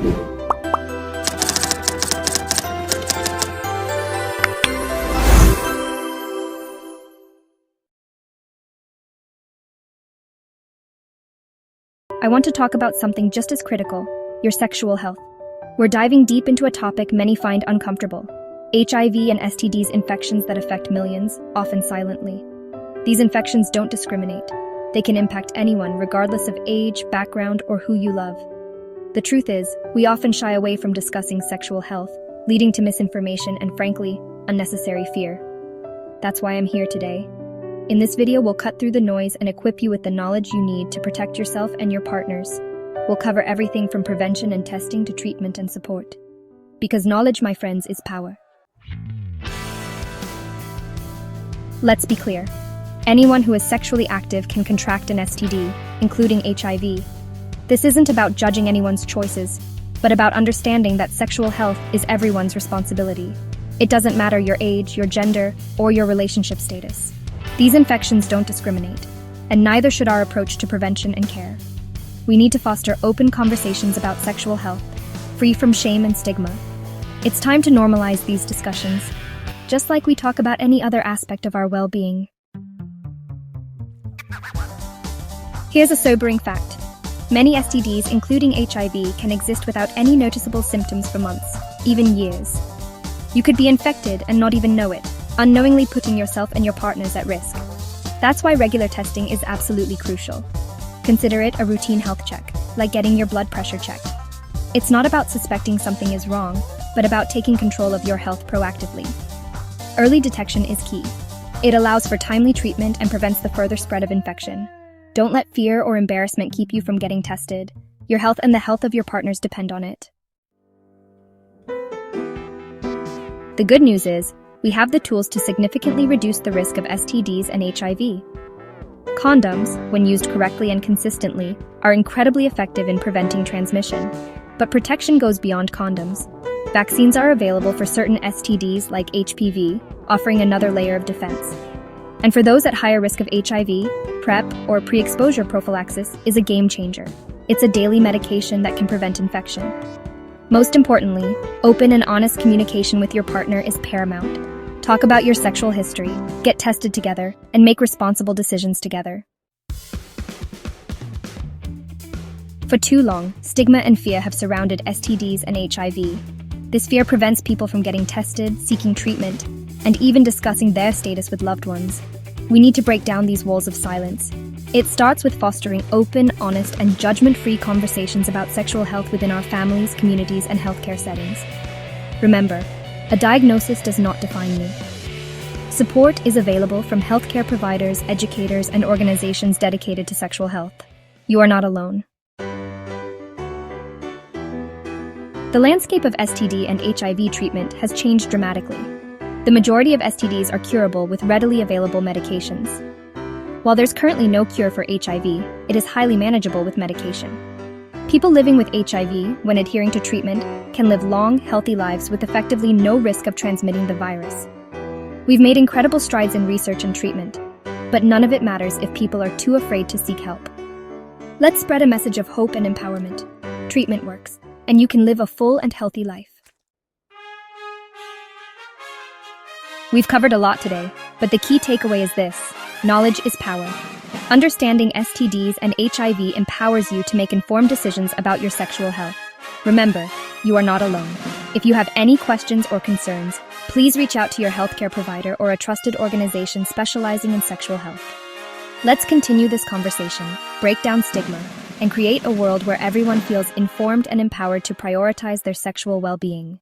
I want to talk about something just as critical, your sexual health. We're diving deep into a topic many find uncomfortable: HIV and STDs, infections that affect millions, often silently. These infections don't discriminate. They can impact anyone, regardless of age, background, or who you love. The truth is, we often shy away from discussing sexual health, leading to misinformation and, frankly, unnecessary fear. That's why I'm here today. In this video, we'll cut through the noise and equip you with the knowledge you need to protect yourself and your partners. We'll cover everything from prevention and testing to treatment and support. Because knowledge, my friends, is power. Let's be clear. Anyone who is sexually active can contract an STD, including HIV. This isn't about judging anyone's choices, but about understanding that sexual health is everyone's responsibility. It doesn't matter your age, your gender, or your relationship status. These infections don't discriminate, and neither should our approach to prevention and care. We need to foster open conversations about sexual health, free from shame and stigma. It's time to normalize these discussions, just like we talk about any other aspect of our well-being. Here's a sobering fact. Many STDs, including HIV, can exist without any noticeable symptoms for months, even years. You could be infected and not even know it, unknowingly putting yourself and your partners at risk. That's why regular testing is absolutely crucial. Consider it a routine health check, like getting your blood pressure checked. It's not about suspecting something is wrong, but about taking control of your health proactively. Early detection is key. It allows for timely treatment and prevents the further spread of infection. Don't let fear or embarrassment keep you from getting tested. Your health and the health of your partners depend on it. The good news is, we have the tools to significantly reduce the risk of STDs and HIV. Condoms, when used correctly and consistently, are incredibly effective in preventing transmission. But protection goes beyond condoms. Vaccines are available for certain STDs like HPV, offering another layer of defense. And for those at higher risk of HIV, PrEP, or pre-exposure prophylaxis, is a game changer. It's a daily medication that can prevent infection. Most importantly, open and honest communication with your partner is paramount. Talk about your sexual history, get tested together, and make responsible decisions together. For too long, stigma and fear have surrounded STDs and HIV. This fear prevents people from getting tested, seeking treatment, and even discussing their status with loved ones. We need to break down these walls of silence. It starts with fostering open, honest, and judgment-free conversations about sexual health within our families, communities, and healthcare settings. Remember, a diagnosis does not define you. Support is available from healthcare providers, educators, and organizations dedicated to sexual health. You are not alone. The landscape of STD and HIV treatment has changed dramatically. The majority of STDs are curable with readily available medications. While there's currently no cure for HIV, it is highly manageable with medication. People living with HIV, when adhering to treatment, can live long, healthy lives with effectively no risk of transmitting the virus. We've made incredible strides in research and treatment, but none of it matters if people are too afraid to seek help. Let's spread a message of hope and empowerment. Treatment works, and you can live a full and healthy life. We've covered a lot today, but the key takeaway is this: knowledge is power. Understanding STDs and HIV empowers you to make informed decisions about your sexual health. Remember, you are not alone. If you have any questions or concerns, please reach out to your healthcare provider or a trusted organization specializing in sexual health. Let's continue this conversation, break down stigma, and create a world where everyone feels informed and empowered to prioritize their sexual well-being.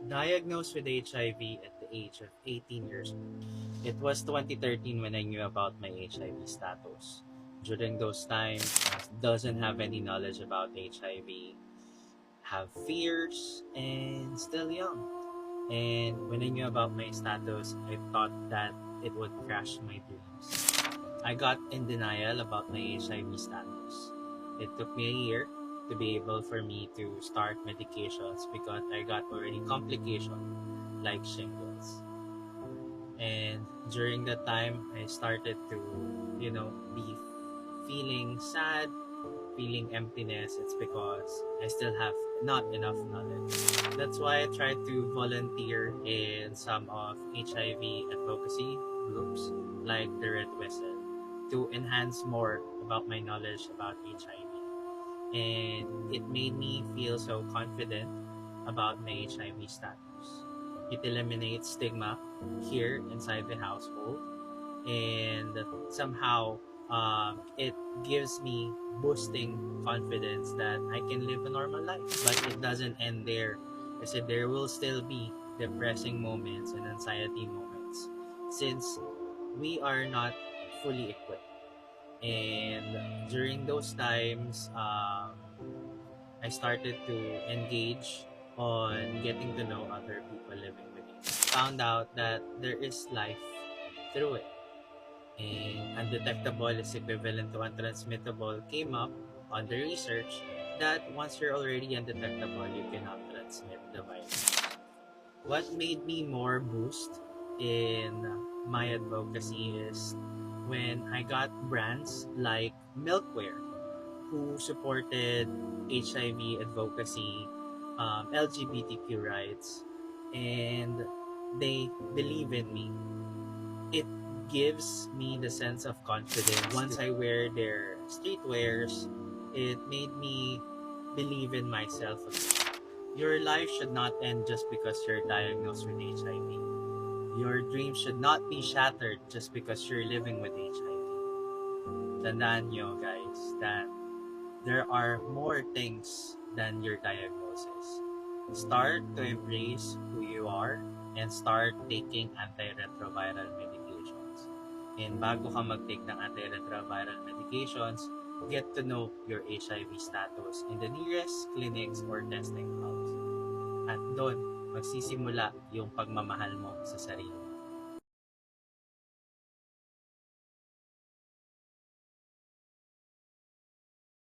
Diagnosed with HIV at the age of 18 years old. It was 2013 when I knew about my HIV status. During those times, I doesn't have any knowledge about HIV, have fears, and still young. And when I knew about my status, I thought that it would crash my dreams. I got in denial about my HIV status. It took me a year to be able for me to start medications because I got already complications like shingles. And During that time, I started to, be feeling sad, feeling emptiness. It's because I still have not enough knowledge. That's why I try to volunteer in some of HIV advocacy groups like the Red Whistle to enhance more about my knowledge about HIV. And it made me feel so confident about my HIV status. It eliminates stigma here inside the household, and somehow it gives me boosting confidence that I can live a normal life. But it doesn't end there. I said there will still be depressing moments and anxiety moments since we are not fully equipped. And during those times, I started to engage on getting to know other people living with it. Found out that there is life through it. And undetectable is equivalent to untransmittable came up on the research that once you're already undetectable, you cannot transmit the virus. What made me more boost in my advocacy is when I got brands like Milkware who supported HIV advocacy, LGBTQ rights, and they believe in me. It gives me the sense of confidence. Once I wear their streetwears, it made me believe in myself again. Your life should not end just because you're diagnosed with HIV. Your dreams should not be shattered just because you're living with HIV. Tandaan nyo, guys, that there are more things than your diagnosis. Start to embrace who you are and start taking antiretroviral medications. And bago ka mag-take ng antiretroviral medications, get to know your HIV status in the nearest clinics or testing hubs. At doon, magsisimula yung pagmamahal mo sa sarili.